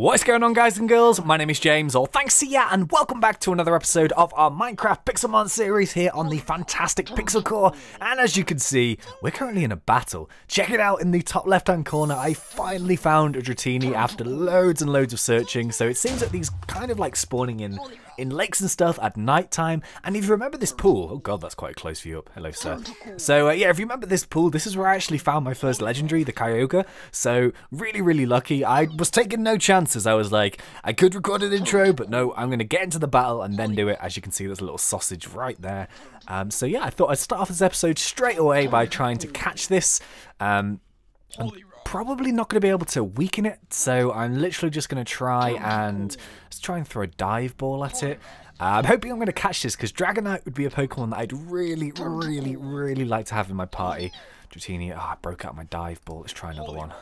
What's going on, guys and girls? My name is James, or ThnxCya, and welcome back to another episode of our Minecraft PixelMon series here on the fantastic PixelCore. And as you can see, we're currently in a battle. Check it out in the top left-hand corner. I finally found a Dratini after loads and loads of searching. So it seems that these kind of like spawning in lakes and stuff at night time. And if you remember this pool, oh god, that's quite a close view up. Hello, sir. So yeah, if you remember this pool, this is where I actually found my first legendary, the Kyogre. So really lucky. I was taking no chances. I was like, I could record an intro, but no, I'm going to get into the battle and then do it. As you can see, there's a little sausage right there. So yeah, I thought I'd start off this episode straight away by trying to catch this. I'm probably not going to be able to weaken it, so I'm literally just going to try and throw a dive ball at it. I'm hoping I'm going to catch this because Dragonite would be a Pokemon that I'd really like to have in my party. Dratini, oh, I broke out my dive ball. Let's try another one.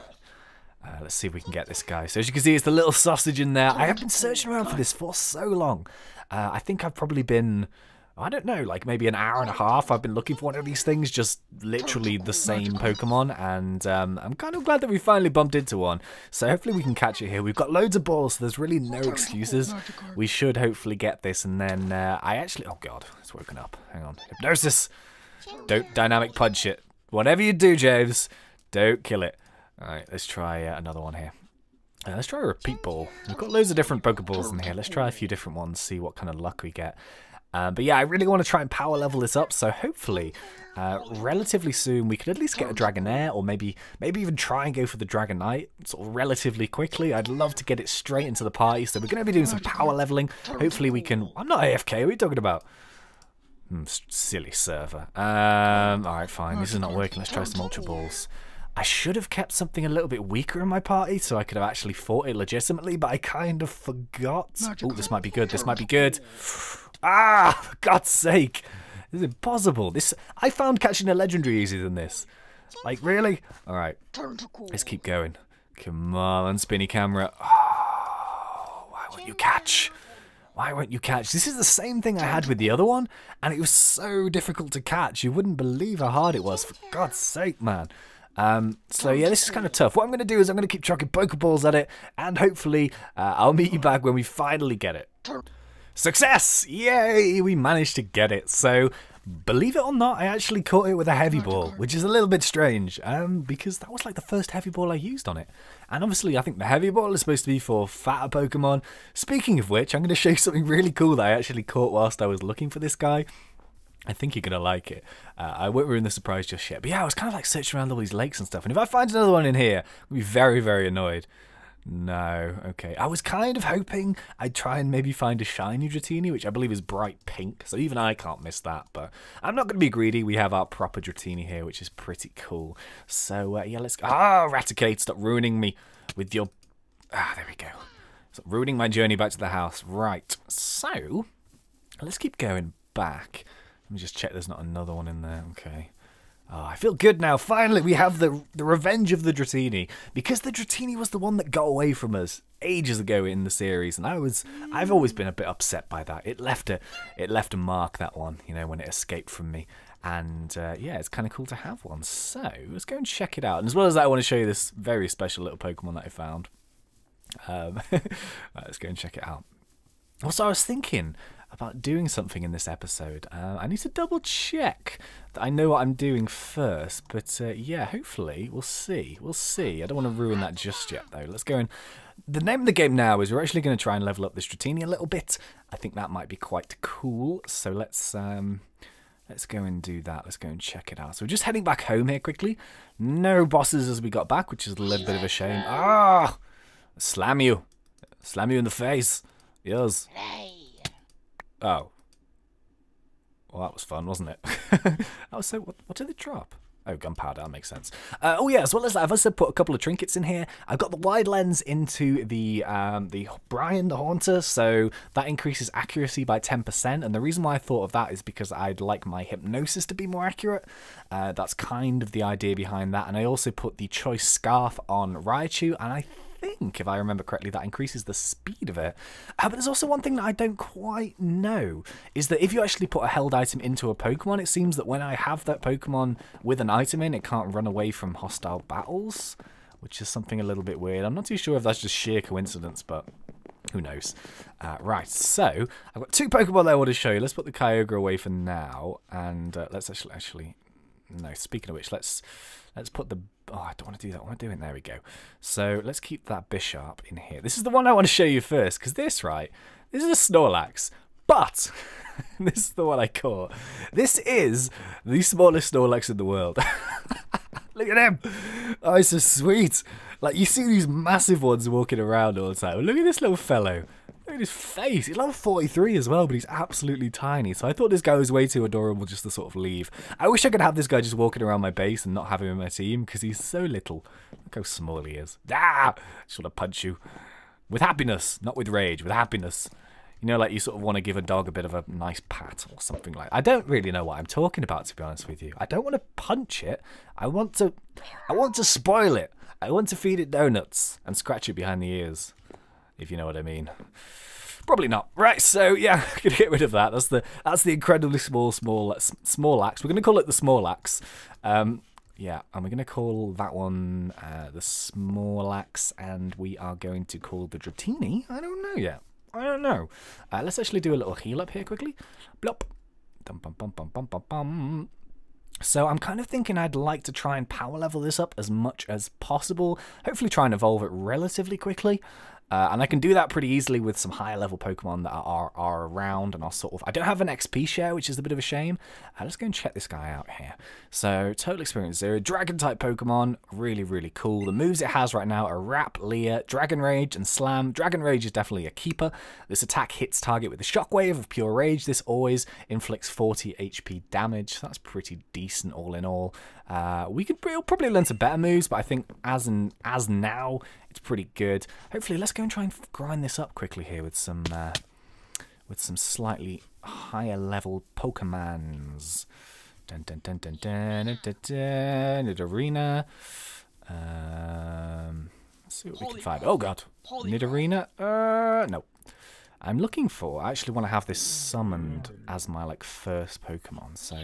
Let's see if we can get this guy. So as you can see, it's the little sausage in there. I have been searching around for this for so long. I think I've probably been, I don't know, like maybe an hour and a half. I've been looking for one of these things, just literally the same Pokemon. And I'm kind of glad that we finally bumped into one. So hopefully we can catch it here. We've got loads of balls, so there's really no excuses. We should hopefully get this. And then I actually, oh god, it's woken up. Hang on. Hypnosis. Don't dynamic punch it. Whatever you do, James, don't kill it. Alright, let's try another one here. Let's try a repeat ball. We've got loads of different Pokeballs in here. Let's try a few different ones, see what kind of luck we get. But yeah, I really want to try and power level this up, so hopefully, relatively soon, we could at least get a Dragonair, or maybe even try and go for the Dragonite, sort of relatively quickly. I'd love to get it straight into the party, so we're going to be doing some power leveling. Hopefully we can... I'm not AFK, what are you talking about? Silly server. Alright, fine, this is not working. Let's try some Ultra Balls. I should have kept something a little bit weaker in my party so I could have actually fought it legitimately, but I kind of forgot. Oh, this might be good. This might be good. Ah, for God's sake. This is impossible. I found catching a legendary easier than this. Like, really? All right. Let's keep going. Come on, spinny camera. Oh, why won't you catch? Why won't you catch? This is the same thing I had with the other one, and it was so difficult to catch. You wouldn't believe how hard it was. For God's sake, man. So yeah, this is kind of tough. What I'm going to do is I'm going to keep chucking Pokeballs at it, and hopefully I'll meet you back when we finally get it. Success! Yay! We managed to get it. So, believe it or not, I actually caught it with a heavy ball, which is a little bit strange, because that was like the first heavy ball I used on it. And obviously, I think the heavy ball is supposed to be for fatter Pokemon. Speaking of which, I'm going to show you something really cool that I actually caught whilst I was looking for this guy. I think you're going to like it. I won't ruin the surprise just yet. But yeah, I was kind of like searching around all these lakes and stuff. And if I find another one in here, I'll be very annoyed. No, okay. I was kind of hoping I'd try and maybe find a shiny Dratini, which I believe is bright pink. So even I can't miss that. But I'm not going to be greedy. We have our proper Dratini here, which is pretty cool. So yeah, let's go. Ah, Raticate, stop ruining me with your... Ah, there we go. Stop ruining my journey back to the house. Right, so let's keep going back. Let me just check there's not another one in there. Okay. Oh, I feel good now. Finally, we have the revenge of the Dratini. Because the Dratini was the one that got away from us ages ago in the series. And I've always been a bit upset by that. It left a mark, that one, you know, when it escaped from me. And yeah, it's kind of cool to have one. So, let's go and check it out. And as well as that, I want to show you this very special little Pokemon that I found. Right, let's go and check it out. Also, I was thinking about doing something in this episode. I need to double check that I know what I'm doing first, but yeah, hopefully we'll see. We'll see. I don't want to ruin that just yet, though. Let's go and... The name of the game now is we're actually going to try and level up this Dratini a little bit. I think that might be quite cool, so let's go and do that. Let's go and check it out. So we're just heading back home here quickly. No bosses as we got back, which is a little bit of a shame. Ah! Slam you. Slam you in the face. Yes. Oh. Well, that was fun, wasn't it? Oh, so what did it drop? Oh, gunpowder, that makes sense. Oh yeah, as well as that, I've also put a couple of trinkets in here. I've got the wide lens into the Brian the Haunter, so that increases accuracy by 10%. And the reason why I thought of that is because I'd like my hypnosis to be more accurate. That's kind of the idea behind that. And I also put the choice scarf on Raichu, and I think, if I remember correctly, that increases the speed of it. But there's also one thing that I don't quite know, is that if you actually put a held item into a Pokemon, it seems that when I have that Pokemon with an item in, it can't run away from hostile battles, which is something a little bit weird. I'm not too sure if that's just sheer coincidence, but who knows. Right, so I've got 2 Pokemon that I want to show you. Let's put the Kyogre away for now, and let's actually no, speaking of which, let's put the... Oh, I don't want to do that. I want to do it. There we go. So let's keep that Bisharp in here. This is the one I want to show you first, because this is a Snorlax, but this is the one I caught. This is the smallest Snorlax in the world. Look at him. Oh, he's so sweet. Like, you see these massive ones walking around all the time. Look at this little fellow. Look at his face. He's level 43 as well, but he's absolutely tiny. So I thought this guy was way too adorable just to sort of leave. I wish I could have this guy just walking around my base and not have him in my team, because he's so little. Look how small he is. Ah! I just want to punch you. With happiness, not with rage, with happiness. You know, like you sort of want to give a dog a bit of a nice pat or something like that. I don't really know what I'm talking about, to be honest with you. I don't want to punch it. I want to spoil it. I want to feed it donuts and scratch it behind the ears, if you know what I mean. Probably not. Right, so yeah, I'm gonna get rid of that. That's the incredibly Snorlax. We're gonna call it the Snorlax. Yeah, and we're gonna call that one the Snorlax, and we are going to call the Dratini. I don't know yet. I don't know. Let's actually do a little heal up here quickly. Blop. Dum bum bum bum bum bum bum. So I'm kind of thinking I'd like to try and power level this up as much as possible. Hopefully try and evolve it relatively quickly. And I can do that pretty easily with some higher level Pokemon that are around and are sort of... I don't have an XP share, which is a bit of a shame. Let's go and check this guy out here. So, Total Experience 0, Dragon-type Pokemon, really, really cool. The moves it has right now are Wrap, Leer, Dragon Rage, and Slam. Dragon Rage is definitely a keeper. This attack hits target with a Shockwave of pure rage. This always inflicts 40 HP damage. So that's pretty decent all in all. We'll probably learn some better moves, but I think as now, it's pretty good. Hopefully, let's go and try and grind this up quickly here with some slightly higher level Pokemons. Dun dun dun dun dun dun dun dun. Nidorina. Let's see what we can find. Oh god, Nidorina. No. I'm looking for. I actually want to have this summoned as my first Pokemon. So.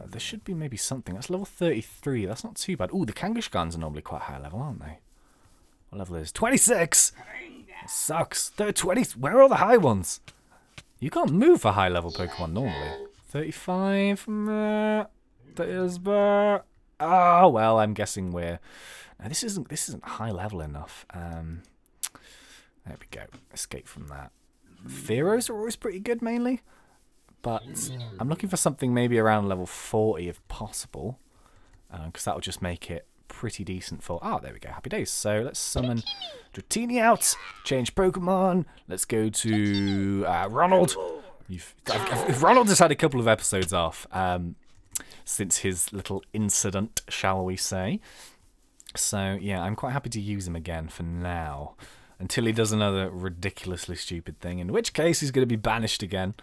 There should be maybe something. That's level 33. That's not too bad. Ooh, the Kangaskhan's are normally quite high level, aren't they? What level is 26? That sucks. There are 20. Where are all the high ones? You can't move for high level Pokemon normally. 35. Oh well, I'm guessing we're. No, this isn't high level enough. There we go. Escape from that. Theros are always pretty good, mainly. But I'm looking for something maybe around level 40 if possible. Because that will just make it pretty decent for... Oh, there we go. Happy days. So let's summon Dratini out. Change Pokemon. Let's go to Ronald. Ronald has had a couple of episodes off since his little incident, shall we say. So, yeah, I'm quite happy to use him again for now. Until he does another ridiculously stupid thing. In which case, he's going to be banished again.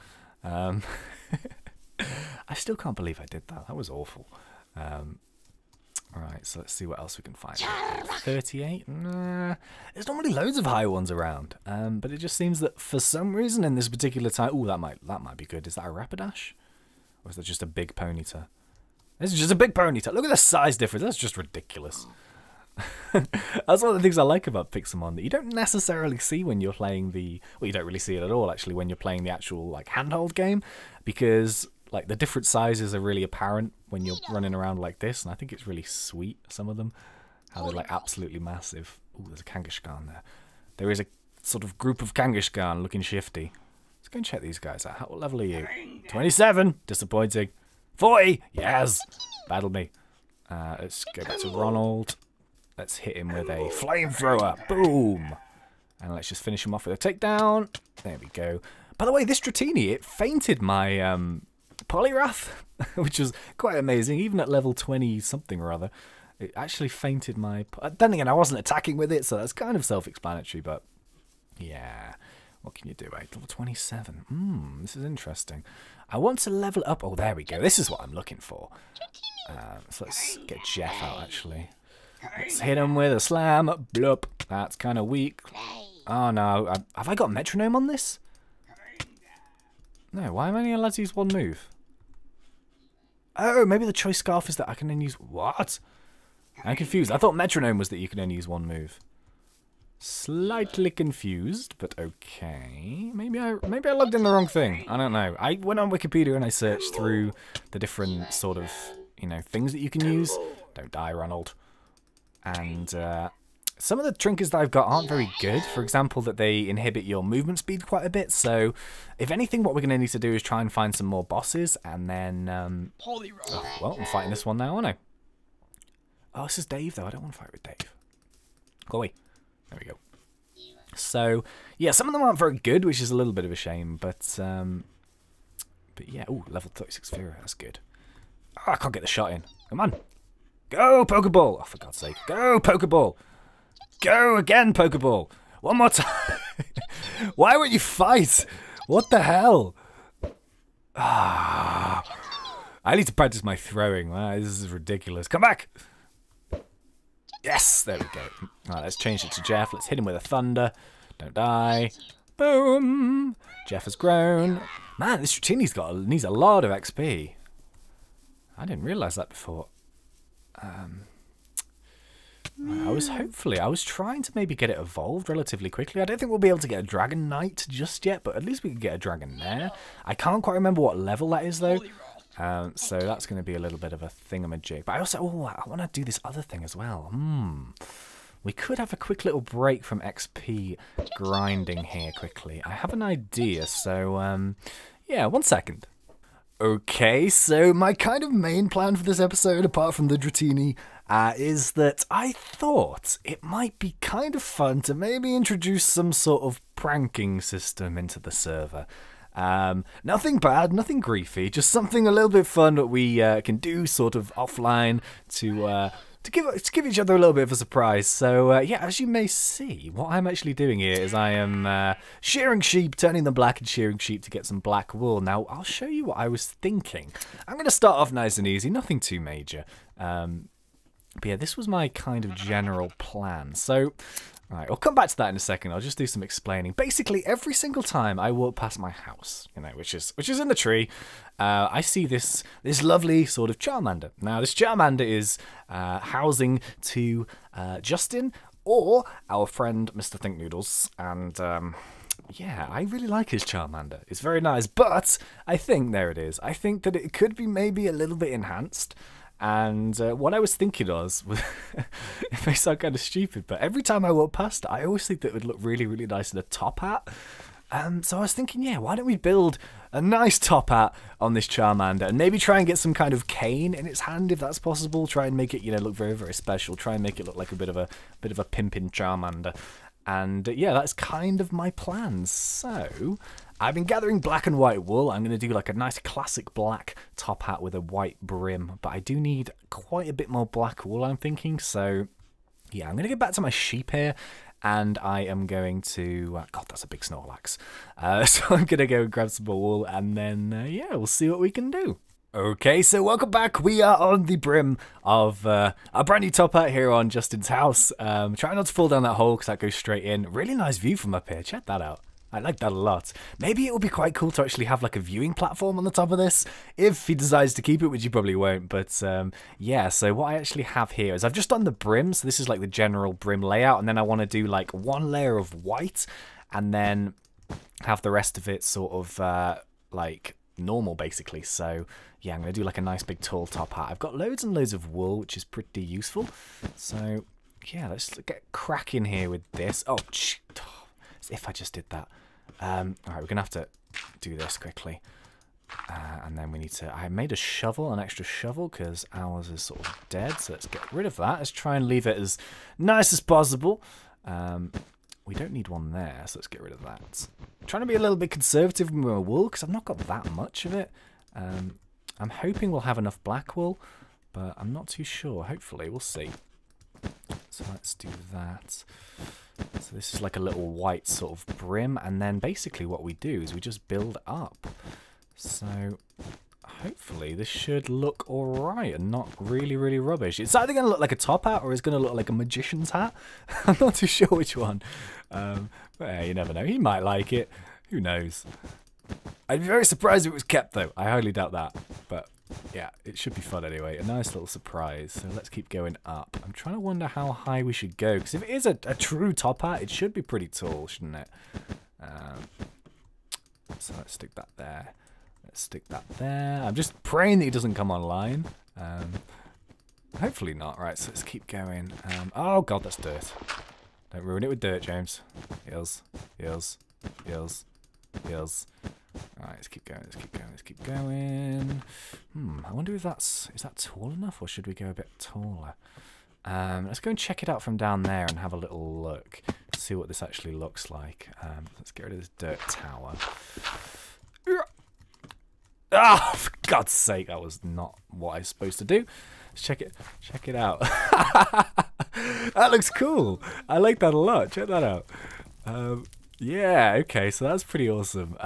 I still can't believe I did that. That was awful. Alright, so let's see what else we can find. 38? Nah. There's not really loads of high ones around. But it just seems that for some reason in this particular time... Ooh, that might be good. Is that a Rapidash? Or is that just a big Ponyta? This is just a big Ponyta. Look at the size difference. That's just ridiculous. That's one of the things I like about PixelMon, that you don't necessarily see when you're playing the... Well, you don't really see it at all, actually, when you're playing the actual handheld game, because the different sizes are really apparent when you're running around like this, and I think it's really sweet, some of them, how they're absolutely massive. Ooh, there's a Kangaskhan there. There is a sort of group of Kangaskhan looking shifty. Let's go and check these guys out. What level are you? 27! Disappointing. 40! Yes! Battle me. Let's go back to Ronald. Let's hit him with a flamethrower. Boom. And let's just finish him off with a takedown. There we go. By the way, this Dratini, it fainted my Poliwrath, which was quite amazing. Even at level 20-something or other, it actually fainted my... Then again, I wasn't attacking with it, so that's kind of self-explanatory, but yeah. What can you do, eh? Level 27. This is interesting. I want to level up... Oh, there we go. This is what I'm looking for. So let's get Jeff out, actually. Let's hit him with a slam. Blup. That's kind of weak. Oh, no. Have I got metronome on this? No, why am I only allowed to use one move? Oh, maybe the choice scarf is that I can then use... What? I'm confused. I thought metronome was that you can only use one move. Slightly confused, but okay. Maybe I logged in the wrong thing. I don't know. I went on Wikipedia and I searched through the different sort of, you know, things that you can use. Don't die, Ronald. And some of the trinkets that I've got aren't very good. For example, that they inhibit your movement speed quite a bit. So, if anything, what we're going to need to do is try and find some more bosses. And then, oh, well, I'm fighting this one now, aren't I? Oh, this is Dave, though. I don't want to fight with Dave. Go away. There we go. So, yeah, some of them aren't very good, which is a little bit of a shame. But yeah. Oh, level 36 Fury. That's good. Oh, I can't get the shot in. Come on. Go, Pokeball. Oh, for God's sake. Go, Pokeball. Go again, Pokeball. One more time. Why won't you fight? What the hell? Ah, I need to practice my throwing. Wow, this is ridiculous. Come back. Yes, there we go. All right, let's change it to Jeff. Let's hit him with a thunder. Don't die. Boom. Jeff has grown. Man, this routine needs a lot of XP. I didn't realize that before. I was trying to maybe get it evolved relatively quickly. I don't think we'll be able to get a Dragon Knight just yet, but at least we can get a Dragon there. I can't quite remember what level that is, though. So that's going to be a little bit of a thingamajig. But I also, I want to do this other thing as well. We could have a quick little break from XP grinding here quickly. I have an idea, so, yeah, 1 second. Okay, so my kind of main plan for this episode, apart from the Dratini, is that I thought it might be kind of fun to maybe introduce some sort of pranking system into the server. Nothing bad, nothing griefy, just something a little bit fun that we can do sort of offline to give each other a little bit of a surprise. So, yeah, as you may see, what I'm actually doing here is I am shearing sheep, turning them black and shearing sheep to get some black wool. Now, I'll show you what I was thinking. I'm going to start off nice and easy, nothing too major. But yeah, this was my kind of general plan. So, right, I'll come back to that in a second. I'll just do some explaining. Basically, every single time I walk past my house, you know, which is in the tree, I see this lovely sort of Charmander. Now, this Charmander is housing to Justin or our friend Mr. Thinknoodles, and yeah, I really like his Charmander. It's very nice, but I think there it is. I think that it could be maybe a little bit enhanced. And what I was thinking was, it may sound kind of stupid, but every time I walk past it, I always think that it would look really, really nice in a top hat. So I was thinking, yeah, why don't we build a nice top hat on this Charmander and maybe try and get some kind of cane in its hand if that's possible. Try and make it, you know, look very, very special. Try and make it look like a bit of a pimpin' Charmander. And yeah, that's kind of my plans. So I've been gathering black and white wool. I'm going to do like a nice classic black top hat with a white brim. But I do need quite a bit more black wool, I'm thinking. So yeah, I'm going to get back to my sheep here. And I am going to... God, that's a big Snorlax. So I'm going to go grab some more wool. And then, yeah, we'll see what we can do. Okay, so welcome back. We are on the brim of a brand new top hat here on Justin's house. Try not to fall down that hole because that goes straight in. Really nice view from up here. Check that out. I like that a lot. Maybe it would be quite cool to actually have like a viewing platform on the top of this, if he decides to keep it, which he probably won't. But yeah, so what I actually have here is I've just done the brim, so this is like the general brim layout, and then I want to do like one layer of white, and then have the rest of it sort of like normal basically. So yeah, I'm going to do like a nice big tall top hat. I've got loads and loads of wool, which is pretty useful. So yeah, let's get cracking here with this. Oh, as if I just did that. Alright, we're going to have to do this quickly. And then we need to... I made a shovel, an extra shovel, because ours is sort of dead. So let's get rid of that. Let's try and leave it as nice as possible. We don't need one there, so let's get rid of that. I'm trying to be a little bit conservative with my wool, because I've not got that much of it. I'm hoping we'll have enough black wool, but I'm not too sure. Hopefully, we'll see. So let's do that. So this is like a little white sort of brim, and then basically what we do is we just build up. So hopefully this should look alright and not really, really rubbish. It's either going to look like a top hat or it's going to look like a magician's hat. I'm not too sure which one. But yeah, you never know. He might like it. Who knows? I'd be very surprised if it was kept though. I highly doubt that. But Yeah, it should be fun anyway. A nice little surprise. So let's keep going up. I'm trying to wonder how high we should go, because if it is a true top hat, it should be pretty tall, shouldn't it? So let's stick that there. Let's stick that there. I'm just praying that he doesn't come online. Hopefully not. Right, so let's keep going. Oh god, that's dirt. Don't ruin it with dirt, James. Heals, heals, heals, heals. Alright, let's keep going, let's keep going, let's keep going. I wonder if is that tall enough, or should we go a bit taller? Let's go and check it out from down there and have a little look. See what this actually looks like. Let's get rid of this dirt tower. Ah, for God's sake, that was not what I was supposed to do. Let's check it out. That looks cool. I like that a lot. Check that out. Yeah, okay, so that's pretty awesome.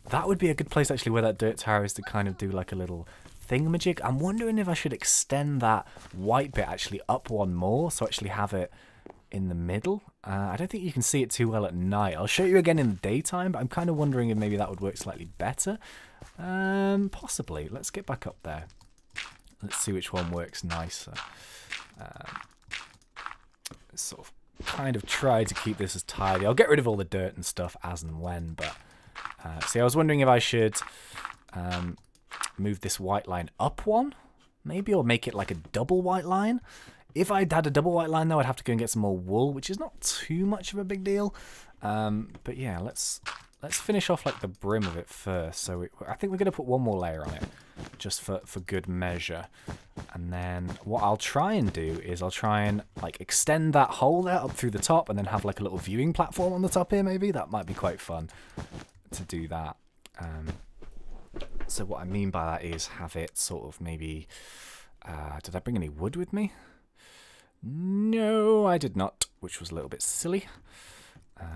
That would be a good place actually where that dirt tower is to kind of do like a little thingamajig. I'm wondering if I should extend that white bit actually up one more, so actually have it in the middle. I don't think you can see it too well at night. I'll show you again in the daytime, but I'm kind of wondering if maybe that would work slightly better. Possibly. Let's get back up there. Let's see which one works nicer. Sort of kind of try to keep this as tidy. I'll get rid of all the dirt and stuff as and when, but see, I was wondering if I should move this white line up one, maybe, or make it like a double white line. If I'd had a double white line, though, I'd have to go and get some more wool, which is not too much of a big deal. But yeah, let's finish off like the brim of it first. So I think we're going to put one more layer on it, just for good measure. And then what I'll try and do is I'll try and like extend that hole there up through the top, and then have like a little viewing platform on the top here. Maybe that might be quite fun to do that. So what I mean by that is have it sort of maybe. Did I bring any wood with me? No, I did not, which was a little bit silly.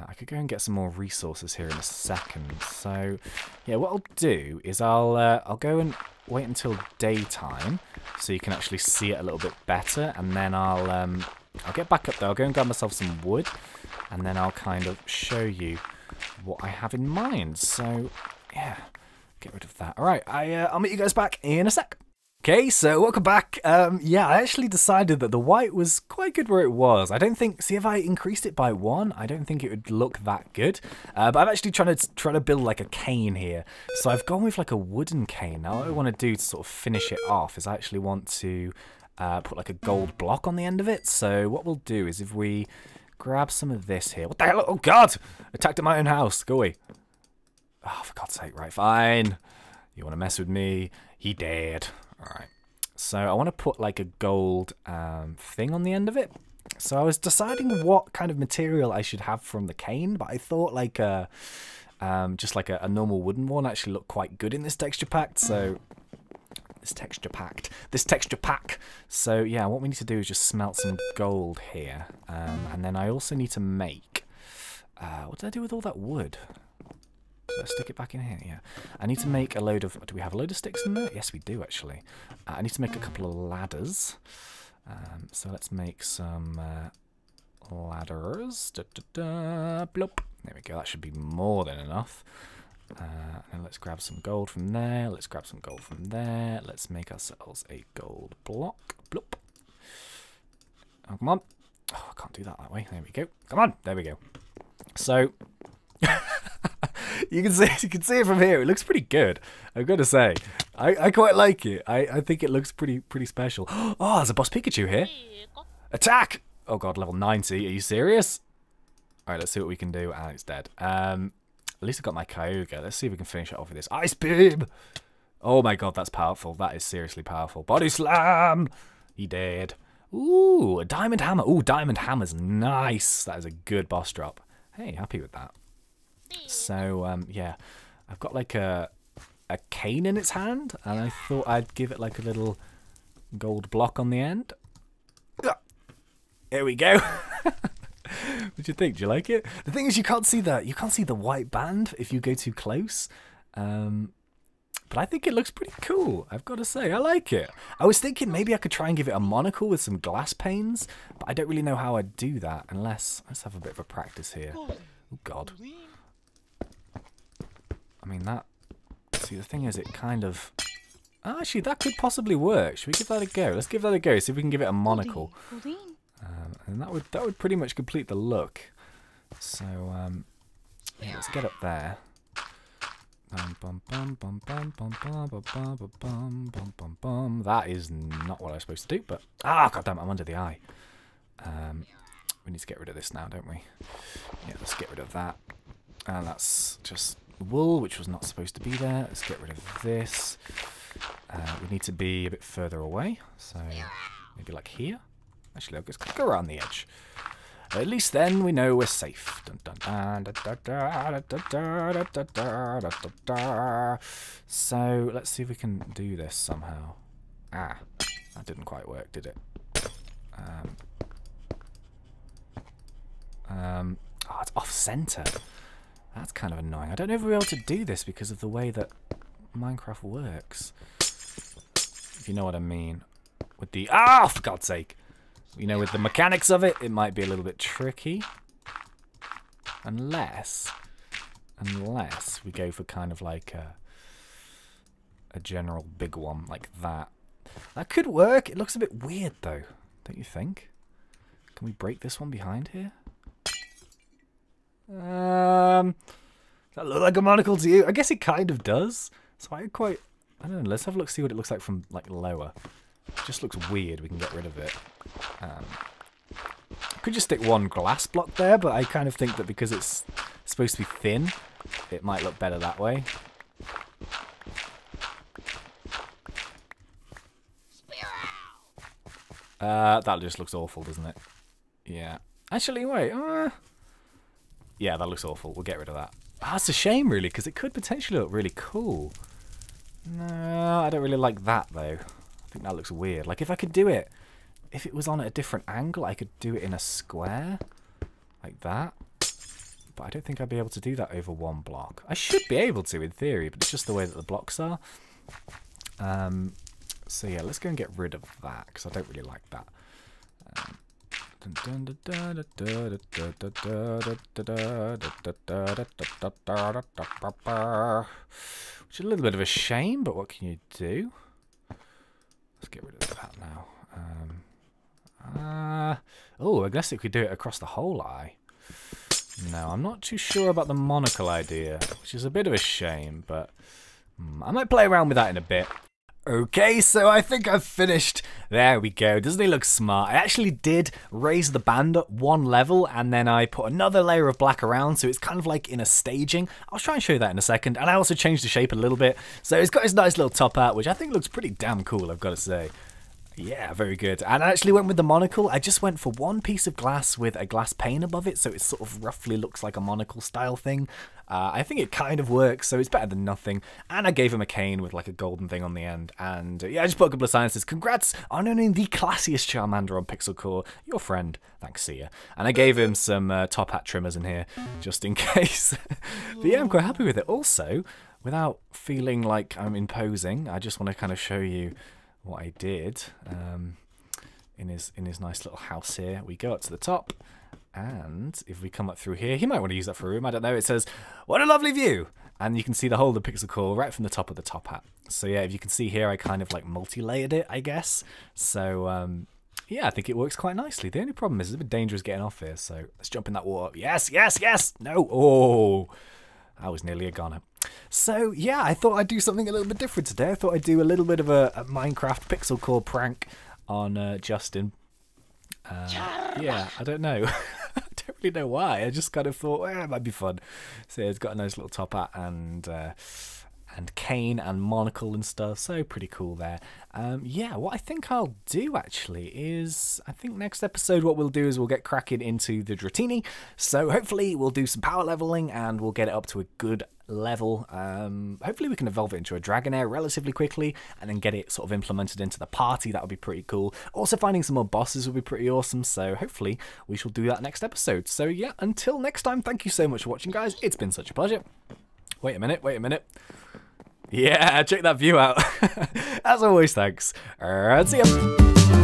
I could go and get some more resources here in a second. So, yeah, what I'll do is I'll go and wait until daytime so you can actually see it a little bit better, and then I'll get back up there. I'll go and grab myself some wood, and then I'll kind of show you what I have in mind. So, yeah, get rid of that. All right, I'll meet you guys back in a sec. Okay, so welcome back. Yeah, I actually decided that the white was quite good where it was. I don't think, see if I increased it by 1, I don't think it would look that good. But I'm actually trying to build like a cane here. So I've gone with like a wooden cane. Now what I want to do to sort of finish it off is I actually want to put like a gold block on the end of it. So what we'll do is if we grab some of this here. What the hell? Oh God! Attacked at my own house. Go away. Oh, for God's sake. Right, fine. You want to mess with me? He dared. Alright, so I want to put like a gold thing on the end of it. So I was deciding what kind of material I should have from the cane, but I thought like just like a normal wooden one actually looked quite good in this texture pack. So this texture pack. So yeah, what we need to do is just smelt some gold here, and then I also need to make. What did I do with all that wood? Let's stick it back in here, yeah. I need to make a load of... Do we have a load of sticks in there? Yes, we do, actually. I need to make a couple of ladders. So let's make some ladders. Bloop. There we go. That should be more than enough. And let's grab some gold from there. Let's grab some gold from there. Let's make ourselves a gold block. Bloop. Oh, come on. Oh, I can't do that way. There we go. Come on. There we go. So... You can see it from here. It looks pretty good. I've got to say, I quite like it. I think it looks pretty special. Oh, there's a boss Pikachu here. Attack! Oh God, level 90. Are you serious? All right, let's see what we can do. Ah, it's dead. At least I got my Kyogre. Let's see if we can finish it off with this Ice Beam. Oh my God, that's powerful. That is seriously powerful. Body Slam. He did. Ooh, a Diamond Hammer. Ooh, Diamond Hammer's nice. That is a good boss drop. Hey, happy with that. So, yeah, I've got like a cane in its hand, and I thought I'd give it like a little gold block on the end. There we go. What do you think? Do you like it? The thing is, you can't see the white band if you go too close. But I think it looks pretty cool. I've got to say, I like it. I was thinking maybe I could try and give it a monocle with some glass panes, but I don't really know how I'd do that unless let's have a bit of a practice here. Oh God. I mean, that... See, the thing is, it kind of... Actually, that could possibly work. Should we give that a go? Let's give that a go. See if we can give it a monocle. And that would pretty much complete the look. So yeah, let's get up there. That is not what I was supposed to do, but goddamn, I'm under the eye. We need to get rid of this now, don't we? Yeah, let's get rid of that. And that's just wool, which was not supposed to be there. Let's get rid of this. We need to be a bit further away, so maybe like here. Actually, let's go around the edge. At least then we know we're safe. So let's see if we can do this somehow. That didn't quite work, did it? It's off center. That's kind of annoying. I don't know if we're able to do this because of the way that Minecraft works. If you know what I mean. With the for God's sake. You know, with the mechanics of it, it might be a little bit tricky. Unless we go for kind of like a general big one like that. That could work. It looks a bit weird though, don't you think? Can we break this one behind here? Does that look like a monocle to you? I guess it kind of does. So I don't know, let's have a look, see what it looks like from like lower. It just looks weird, we can get rid of it. Could just stick one glass block there, but I kind of think that because it's supposed to be thin, it might look better that way. That just looks awful, doesn't it? Yeah. Actually, wait. Yeah, that looks awful. We'll get rid of that. That's a shame, really, because it could potentially look really cool. No, I don't really like that, though. I think that looks weird. Like, if I could do it, if it was on at a different angle, I could do it in a square. Like that. But I don't think I'd be able to do that over one block. I should be able to, in theory, but it's just the way that the blocks are. So, yeah, let's go and get rid of that, because I don't really like that. Which is a little bit of a shame, but what can you do? Let's get rid of that now. Oh, I guess it could do it across the whole eye. No, I'm not too sure about the monocle idea, which is a bit of a shame, but I might play around with that in a bit. Okay, so I think I've finished. There we go. Doesn't he look smart? I actually did raise the band up one level, and then I put another layer of black around, so it's kind of like in a staging. I'll try and show you that in a second, and I also changed the shape a little bit. So it's got his nice little top hat, which I think looks pretty damn cool, I've got to say. Yeah, very good. And I actually went with the monocle. I just went for one piece of glass with a glass pane above it, so it sort of roughly looks like a monocle style thing. I think it kind of works, so it's better than nothing. And I gave him a cane with like a golden thing on the end. And yeah, I just put a couple of silences. Congrats on owning the classiest Charmander on PixelCore, your friend, ThnxCya. And I gave him some top hat trimmers in here, just in case. But yeah, I'm quite happy with it. Also, without feeling like I'm imposing, I just want to kind of show you what I did in his nice little house here. We go up to the top, and if we come up through here, he might want to use that for a room, I don't know. It says, "What a lovely view!" And you can see the whole of the PixelCore right from the top of the top hat. So yeah, if you can see here, I kind of like multi-layered it, I guess. So yeah, I think it works quite nicely. The only problem is it's a bit dangerous getting off here, so let's jump in that water. Yes, yes, yes! No! Oh! I was nearly a goner. So yeah, I thought I'd do something a little bit different today. I thought I'd do a little bit of a Minecraft PixelCore prank on Justin. Yeah, I don't know. I don't really know why. I just kind of thought, it might be fun. So it's got a nice little top hat and cane and monocle and stuff, so pretty cool there. Yeah, what I think I'll do actually is, I think next episode what we'll do is we'll get cracking into the Dratini. So hopefully we'll do some power leveling and we'll get it up to a good level. Hopefully we can evolve it into a Dragonair relatively quickly and then get it sort of implemented into the party. That would be pretty cool. Also finding some more bosses would be pretty awesome, so hopefully we shall do that next episode. So yeah, until next time, thank you so much for watching, guys. It's been such a pleasure. Wait a minute, wait a minute. Yeah, check that view out. As always, thanks. See ya.